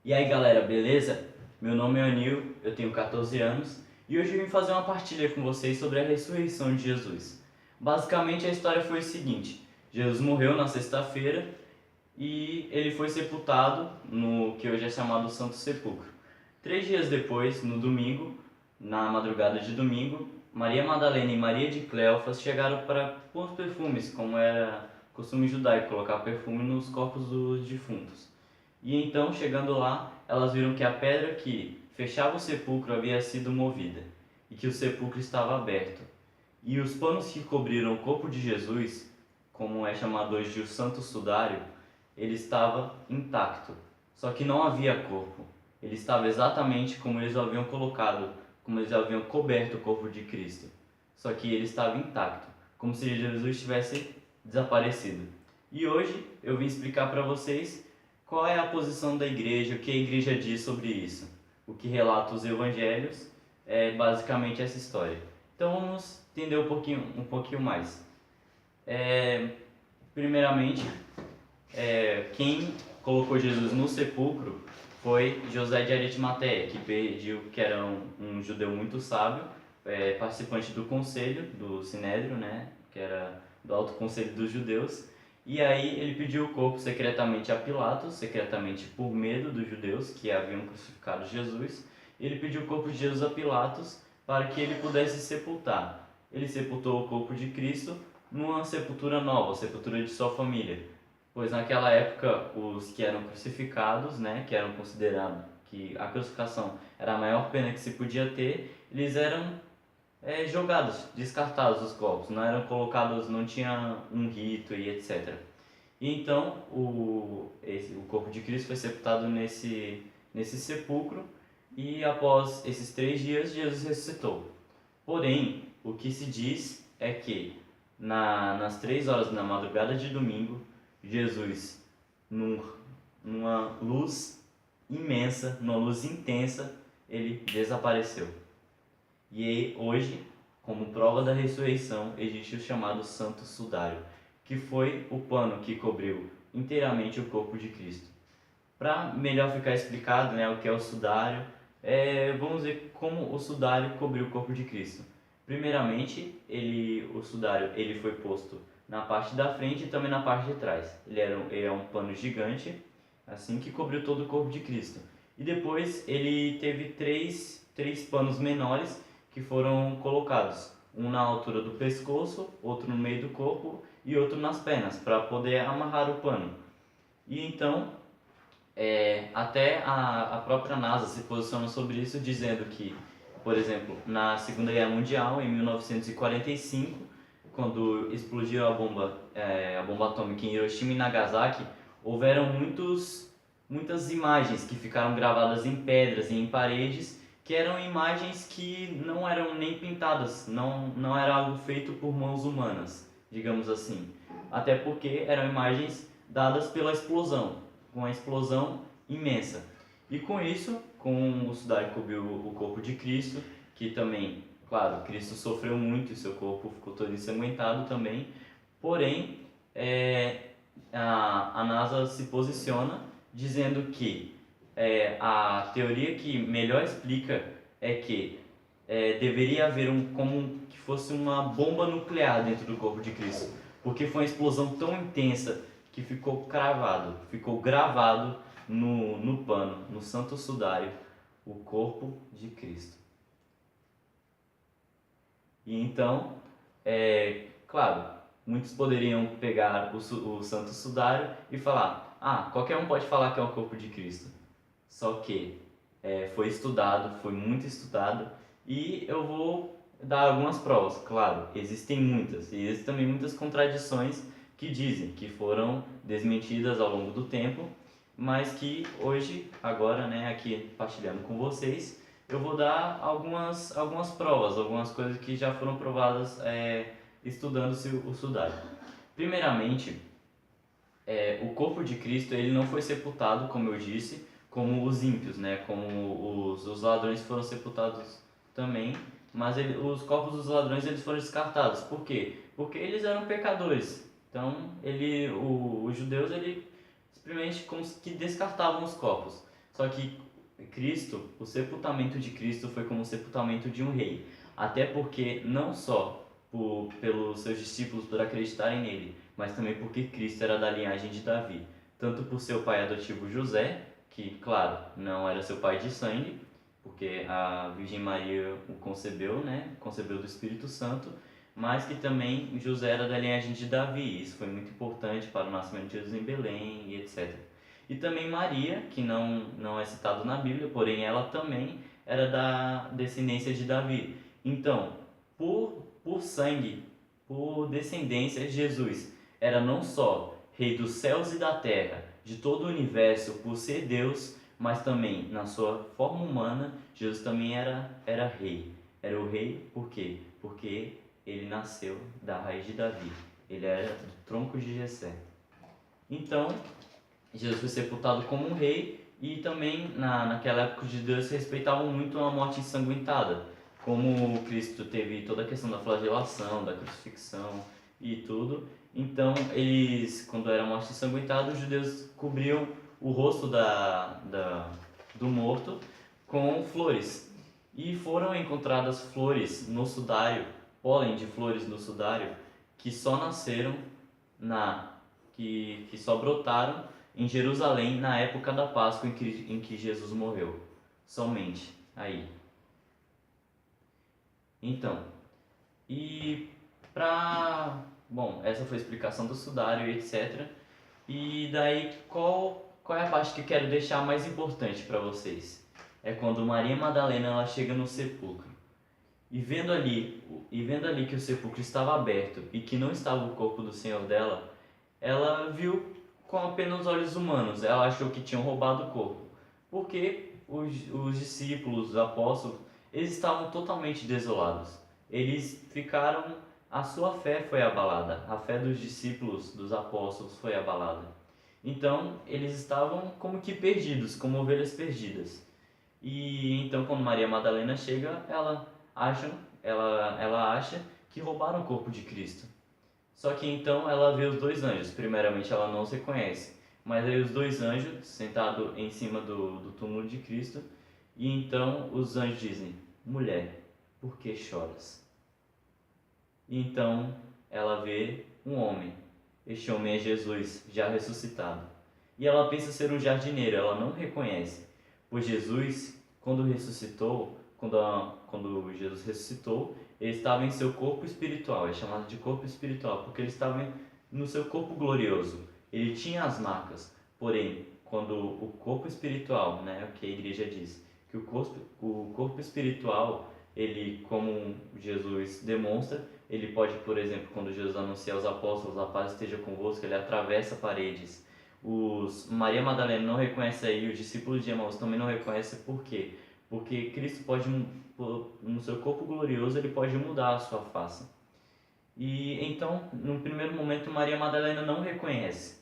E aí galera, beleza? Meu nome é Anil, eu tenho 14 anos e hoje eu vim fazer uma partilha com vocês sobre a ressurreição de Jesus. Basicamente a história foi o seguinte: Jesus morreu na sexta-feira e ele foi sepultado no que hoje é chamado Santo Sepulcro. 3 dias depois, no domingo, na madrugada de domingo, Maria Madalena e Maria de Cleofas chegaram para pôr perfumes, como era costume judaico, colocar perfume nos corpos dos defuntos. E então, chegando lá, elas viram que a pedra que fechava o sepulcro havia sido movida e que o sepulcro estava aberto. E os panos que cobriram o corpo de Jesus, como é chamado hoje de o Santo Sudário, ele estava intacto. Só que não havia corpo. Ele estava exatamente como eles o haviam colocado, como eles haviam coberto o corpo de Cristo. Só que ele estava intacto, como se Jesus tivesse desaparecido. E hoje eu vim explicar para vocês qual é a posição da igreja, o que a igreja diz sobre isso. O que relata os evangelhos é basicamente essa história. Então vamos entender um pouquinho mais. Primeiramente, quem colocou Jesus no sepulcro foi José de Arimateia, que era um judeu muito sábio, participante do conselho, do Sinédrio, né, que era do Alto Conselho dos Judeus. E aí ele pediu o corpo secretamente a Pilatos, secretamente por medo dos judeus que haviam crucificado Jesus. Ele pediu o corpo de Jesus a Pilatos para que ele pudesse sepultar. Ele sepultou o corpo de Cristo numa sepultura nova, a sepultura de sua família, pois naquela época os que eram crucificados, né, que eram considerados que a crucificação era a maior pena que se podia ter, eles eram jogados, descartados os corpos, não eram colocados, não tinha um rito e etc. E então o corpo de Cristo foi sepultado nesse sepulcro e após esses 3 dias Jesus ressuscitou. Porém, o que se diz é que nas 3 horas da madrugada de domingo, Jesus, numa luz imensa, numa luz intensa, ele desapareceu. E hoje, como prova da ressurreição, existe o chamado Santo Sudário, que foi o pano que cobriu inteiramente o corpo de Cristo. Para melhor ficar explicado, né, o que é o sudário, vamos ver como o sudário cobriu o corpo de Cristo. Primeiramente, o sudário ele foi posto na parte da frente e também na parte de trás. Ele é um pano gigante, assim que cobriu todo o corpo de Cristo. E depois ele teve três panos menores que foram colocados, um na altura do pescoço, outro no meio do corpo e outro nas pernas, para poder amarrar o pano. E então, até a própria NASA se posiciona sobre isso, dizendo que, por exemplo, na Segunda Guerra Mundial, em 1945, quando explodiu a bomba atômica em Hiroshima e Nagasaki, houveram muitas imagens que ficaram gravadas em pedras e em paredes, que eram imagens que não eram nem pintadas, não era algo feito por mãos humanas, digamos assim. Até porque eram imagens dadas pela explosão, com uma explosão imensa. E com isso, com o sudário que cobriu o corpo de Cristo, que também, claro, Cristo sofreu muito e seu corpo ficou todo ensanguentado também, porém, a NASA se posiciona dizendo que a teoria que melhor explica é que deveria haver como que fosse uma bomba nuclear dentro do corpo de Cristo, porque foi uma explosão tão intensa que ficou gravado no pano, no Santo Sudário, o corpo de Cristo. E então, claro, muitos poderiam pegar o Santo Sudário e falar: ah, qualquer um pode falar que é o corpo de Cristo. Só que foi estudado, foi muito estudado, e eu vou dar algumas provas. Claro, existem muitas, e existem também muitas contradições que dizem que foram desmentidas ao longo do tempo, mas que hoje, agora, né, aqui partilhando com vocês, eu vou dar algumas provas, algumas coisas que já foram provadas estudando-se o sudário. Primeiramente, o corpo de Cristo ele não foi sepultado, como eu disse, como os ímpios, né? Como os ladrões foram sepultados também, mas os corpos dos ladrões eles foram descartados. Por quê? Porque eles eram pecadores. Então, os judeus ele simplesmente como que descartavam os corpos. Só que Cristo, o sepultamento de Cristo foi como o sepultamento de um rei. Até porque não só pelos seus discípulos por acreditarem nele, mas também porque Cristo era da linhagem de Davi. Tanto por seu pai adotivo José, que, claro, não era seu pai de sangue, porque a Virgem Maria o concebeu, né? Concebeu do Espírito Santo, mas que também José era da linhagem de Davi. Isso foi muito importante para o nascimento de Jesus em Belém e etc. E também Maria, que não é citado na Bíblia, porém ela também era da descendência de Davi. Então, por sangue, por descendência, Jesus era não só rei dos céus e da terra, de todo o universo, por ser Deus, mas também na sua forma humana, Jesus também era rei. Era o rei por quê? Porque ele nasceu da raiz de Davi. Ele era do tronco de Jessé. Então, Jesus foi sepultado como um rei e também naquela época os judeus respeitavam muito a morte ensanguentada. Como Cristo teve toda a questão da flagelação, da crucifixão e tudo, então eles, quando era morte ensanguentada, os judeus cobriam o rosto do morto com flores. E foram encontradas flores no sudário, pólen de flores no sudário, que só nasceram que só brotaram em Jerusalém na época da Páscoa em que Jesus morreu. Somente aí. Então, bom, essa foi a explicação do sudário e etc. E daí, qual é a parte que eu quero deixar mais importante para vocês? É quando Maria Madalena ela chega no sepulcro. E vendo ali que o sepulcro estava aberto e que não estava o corpo do Senhor dela, ela viu com apenas olhos humanos. Ela achou que tinham roubado o corpo. Porque os discípulos, os apóstolos, eles estavam totalmente desolados. Eles ficaram... A sua fé foi abalada. A fé dos discípulos, dos apóstolos, foi abalada. Então, eles estavam como que perdidos, como ovelhas perdidas. E então, quando Maria Madalena chega, ela acha que roubaram o corpo de Cristo. Só que então ela vê os dois anjos. Primeiramente ela não se reconhece, mas aí os dois anjos sentados em cima do túmulo de Cristo. E então os anjos dizem: mulher, por que choras? E então ela vê um homem. Este homem é Jesus, já ressuscitado. E ela pensa ser um jardineiro, ela não reconhece. Pois Jesus, quando Jesus ressuscitou, ele estava em seu corpo espiritual, é chamado de corpo espiritual, porque ele estava no seu corpo glorioso. Ele tinha as marcas, porém, quando o corpo espiritual, né, o que a igreja diz, que o corpo espiritual, ele, como Jesus demonstra, ele pode, por exemplo, quando Jesus anuncia aos apóstolos, a paz esteja convosco, ele atravessa paredes. Maria Madalena não reconhece aí, os discípulos de Emaús também não reconhecem. Por quê? Porque Cristo pode, no seu corpo glorioso, ele pode mudar a sua face. E então, no primeiro momento, Maria Madalena não reconhece.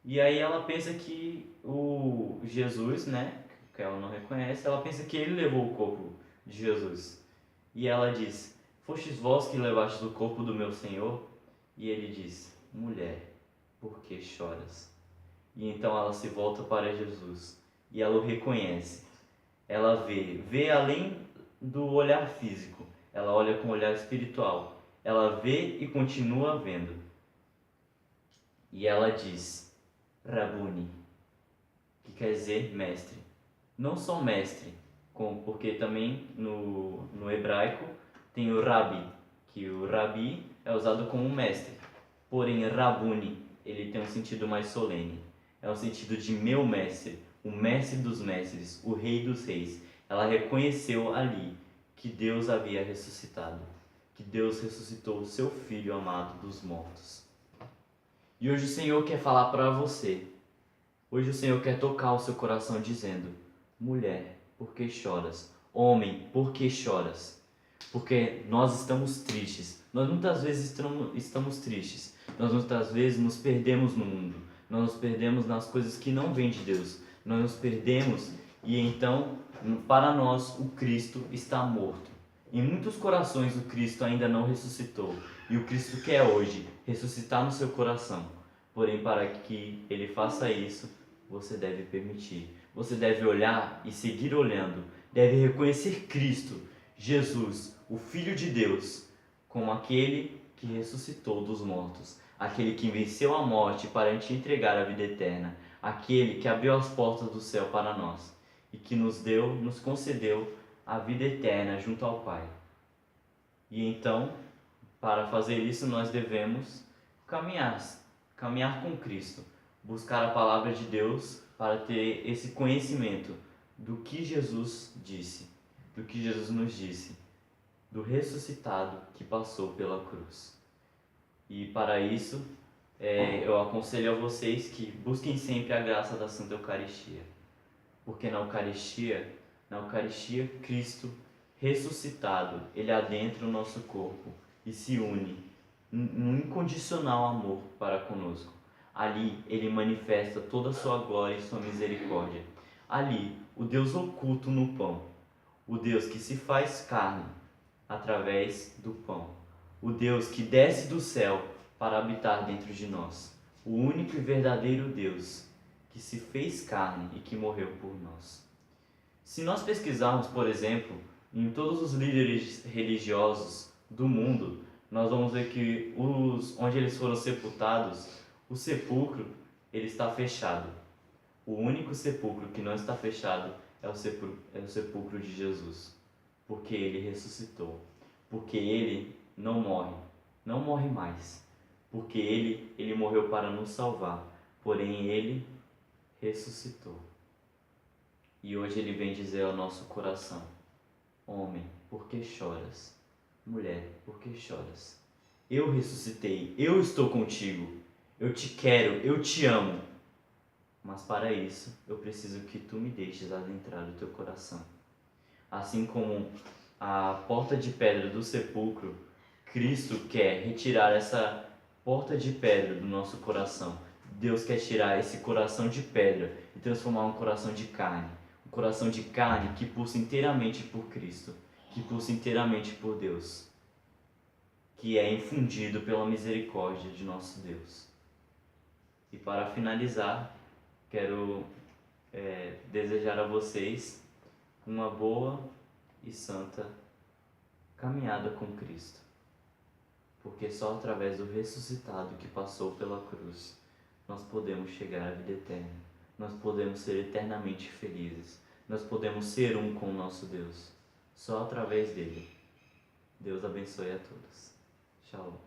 E aí ela pensa que o Jesus, né, que ela não reconhece, ela pensa que ele levou o corpo de Jesus. E ela diz: fostes vós que levastes o corpo do meu Senhor? E ele diz: mulher, por que choras? E então ela se volta para Jesus e ela o reconhece. Ela vê além do olhar físico, ela olha com o olhar espiritual. Ela vê e continua vendo. E ela diz: Rabuni, que quer dizer mestre. Não só mestre, porque também no hebraico tem o rabi, que o rabi é usado como mestre. Porém, Rabuni, ele tem um sentido mais solene. É um sentido de meu mestre, o mestre dos mestres, o rei dos reis. Ela reconheceu ali que Deus havia ressuscitado, que Deus ressuscitou o seu Filho amado dos mortos. E hoje o Senhor quer falar para você. Hoje o Senhor quer tocar o seu coração dizendo: mulher, por que choras? Homem, por que choras? Porque nós estamos tristes. Nós muitas vezes estamos tristes. Nós muitas vezes nos perdemos no mundo. Nós nos perdemos nas coisas que não vêm de Deus. Nós nos perdemos e então, para nós, o Cristo está morto. Em muitos corações o Cristo ainda não ressuscitou. E o Cristo quer hoje ressuscitar no seu coração. Porém, para que ele faça isso, você deve permitir. Você deve olhar e seguir olhando. Deve reconhecer Cristo, Jesus, o Filho de Deus, como aquele que ressuscitou dos mortos, aquele que venceu a morte para te entregar a vida eterna, aquele que abriu as portas do céu para nós e que nos concedeu a vida eterna junto ao Pai. E então, para fazer isso, nós devemos caminhar com Cristo, buscar a palavra de Deus para ter esse conhecimento do que Jesus disse, do que Jesus nos disse, do ressuscitado que passou pela cruz. E para isso, eu aconselho a vocês que busquem sempre a graça da Santa Eucaristia, porque na Eucaristia, Cristo ressuscitado, ele adentra o nosso corpo e se une num incondicional amor para conosco. Ali ele manifesta toda a sua glória e sua misericórdia. Ali, o Deus oculto no pão, o Deus que se faz carne através do pão, o Deus que desce do céu para habitar dentro de nós, o único e verdadeiro Deus que se fez carne e que morreu por nós. Se nós pesquisarmos, por exemplo, em todos os líderes religiosos do mundo, nós vamos ver que onde eles foram sepultados, o sepulcro ele está fechado. O único sepulcro que não está fechado é o sepulcro de Jesus, porque ele ressuscitou, porque ele não morre mais, porque ele morreu para nos salvar, porém ele ressuscitou. E hoje ele vem dizer ao nosso coração: homem, por que choras? Mulher, por que choras? Eu ressuscitei, eu estou contigo, eu te quero, eu te amo. Mas para isso, eu preciso que tu me deixes adentrar o teu coração. Assim como a porta de pedra do sepulcro, Cristo quer retirar essa porta de pedra do nosso coração. Deus quer tirar esse coração de pedra e transformar um coração de carne. Um coração de carne que pulsa inteiramente por Cristo, que pulsa inteiramente por Deus, que é infundido pela misericórdia de nosso Deus. E para finalizar, quero desejar a vocês uma boa e santa caminhada com Cristo, porque só através do ressuscitado que passou pela cruz nós podemos chegar à vida eterna, nós podemos ser eternamente felizes, nós podemos ser um com o nosso Deus, só através dele. Deus abençoe a todos. Shalom.